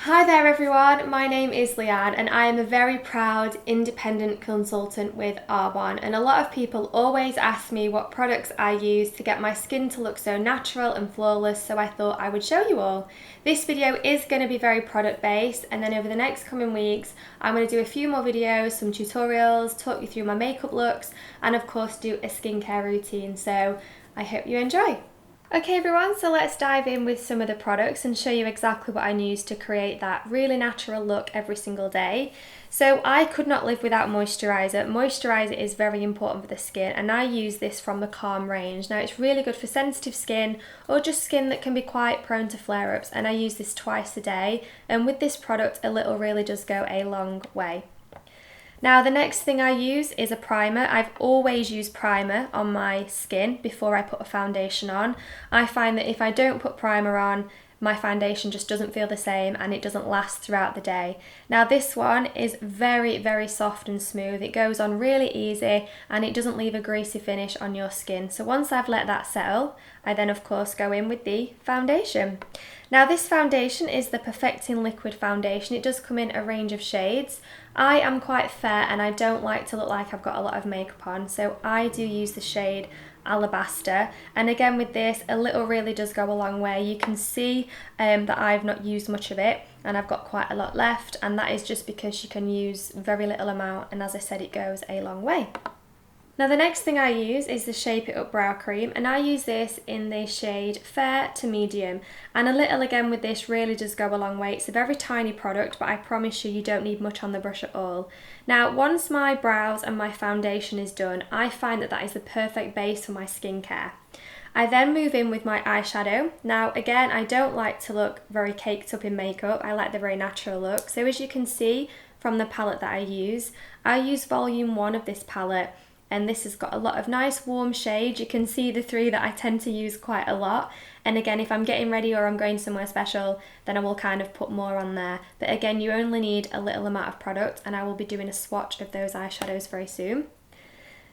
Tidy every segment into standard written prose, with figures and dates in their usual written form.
Hi there everyone, my name is Leanne and I am a very proud independent consultant with Arbonne, and a lot of people always ask me what products I use to get my skin to look so natural and flawless, so I thought I would show you all. This video is going to be very product based, and then over the next coming weeks I'm going to do a few more videos, some tutorials, talk you through my makeup looks and of course do a skincare routine, so I hope you enjoy. Okay everyone, so let's dive in with some of the products and show you exactly what I use to create that really natural look every single day. So I could not live without moisturiser. Moisturiser is very important for the skin, and I use this from the Calm range. Now it's really good for sensitive skin or just skin that can be quite prone to flare-ups, and I use this twice a day, and with this product a little really does go a long way. Now the next thing I use is a primer. I've always used primer on my skin before I put a foundation on. I find that if I don't put primer on, my foundation just doesn't feel the same and it doesn't last throughout the day. Now this one is very, very soft and smooth. It goes on really easy and it doesn't leave a greasy finish on your skin. So once I've let that settle, I then of course go in with the foundation. Now this foundation is the Perfecting Liquid Foundation. It does come in a range of shades. I am quite fair and I don't like to look like I've got a lot of makeup on, so I do use the shade Alabaster, and again with this a little really does go a long way. You can see that I've not used much of it and I've got quite a lot left, and that is just because you can use very little amount, and as I said, it goes a long way. Now the next thing I use is the Shape It Up Brow Cream, and I use this in the shade Fair to Medium, and a little again with this really does go a long way. It's a very tiny product, but I promise you, you don't need much on the brush at all. Now once my brows and my foundation is done, I find that that is the perfect base for my skincare. I then move in with my eyeshadow. Now again, I don't like to look very caked up in makeup, I like the very natural look. So as you can see from the palette that I use volume 1 of this palette, and this has got a lot of nice warm shades. You can see the 3 that I tend to use quite a lot, and again if I'm getting ready or I'm going somewhere special, then I will kind of put more on there, but again you only need a little amount of product, and I will be doing a swatch of those eyeshadows very soon.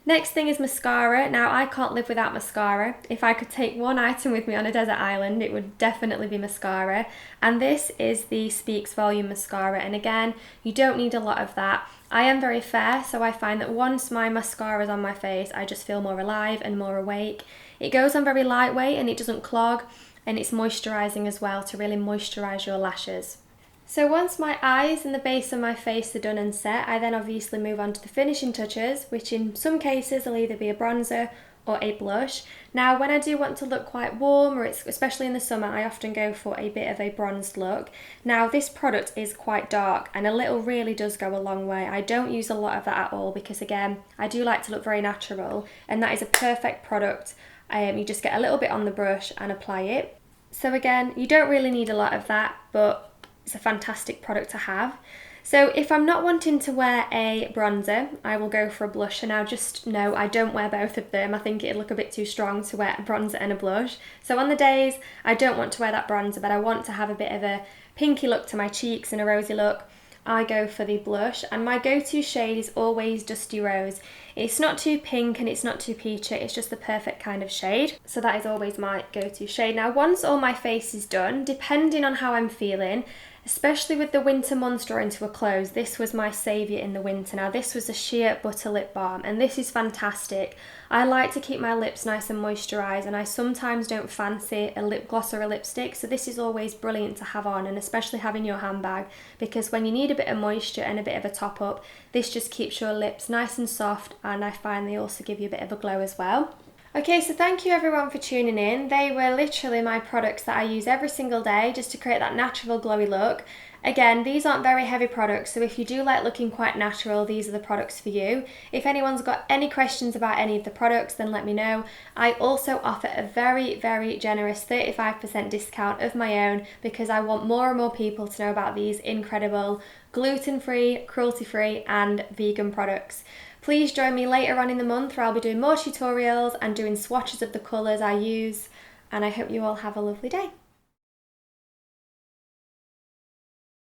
Next thing is mascara. Now I can't live without mascara. If I could take one item with me on a desert island, it would definitely be mascara, and this is the Speaks Volume Mascara, and again you don't need a lot of that. I am very fair, so I find that once my mascara is on my face I just feel more alive and more awake. It goes on very lightweight and it doesn't clog, and it's moisturising as well to really moisturise your lashes. So once my eyes and the base of my face are done and set, I then obviously move on to the finishing touches, which in some cases will either be a bronzer or a blush. Now when I do want to look quite warm, or especially in the summer, I often go for a bit of a bronzed look. Now this product is quite dark and a little really does go a long way. I don't use a lot of that at all because again I do like to look very natural, and that is a perfect product. You just get a little bit on the brush and apply it. So again, you don't really need a lot of that, but it's a fantastic product to have. So if I'm not wanting to wear a bronzer, I will go for a blush, and now just know I don't wear both of them. I think it'd look a bit too strong to wear a bronzer and a blush. So on the days I don't want to wear that bronzer, but I want to have a bit of a pinky look to my cheeks and a rosy look, I go for the blush, and my go-to shade is always Dusty Rose. It's not too pink and it's not too peachy, it's just the perfect kind of shade. So that is always my go-to shade. Now once all my face is done, depending on how I'm feeling, especially with the winter months drawing to a close, this was my saviour in the winter. Now this was a sheer butter lip balm, and this is fantastic. I like to keep my lips nice and moisturised, and I sometimes don't fancy a lip gloss or a lipstick, so this is always brilliant to have on, and especially have in your handbag, because when you need a bit of moisture and a bit of a top up, this just keeps your lips nice and soft, and I find they also give you a bit of a glow as well. Okay, so thank you everyone for tuning in. They were literally my products that I use every single day just to create that natural glowy look. Again, these aren't very heavy products, so if you do like looking quite natural, these are the products for you. If anyone's got any questions about any of the products, then let me know. I also offer a very, very generous 35% discount of my own, because I want more and more people to know about these incredible gluten-free, cruelty-free and vegan products. Please join me later on in the month where I'll be doing more tutorials and doing swatches of the colours I use, and I hope you all have a lovely day.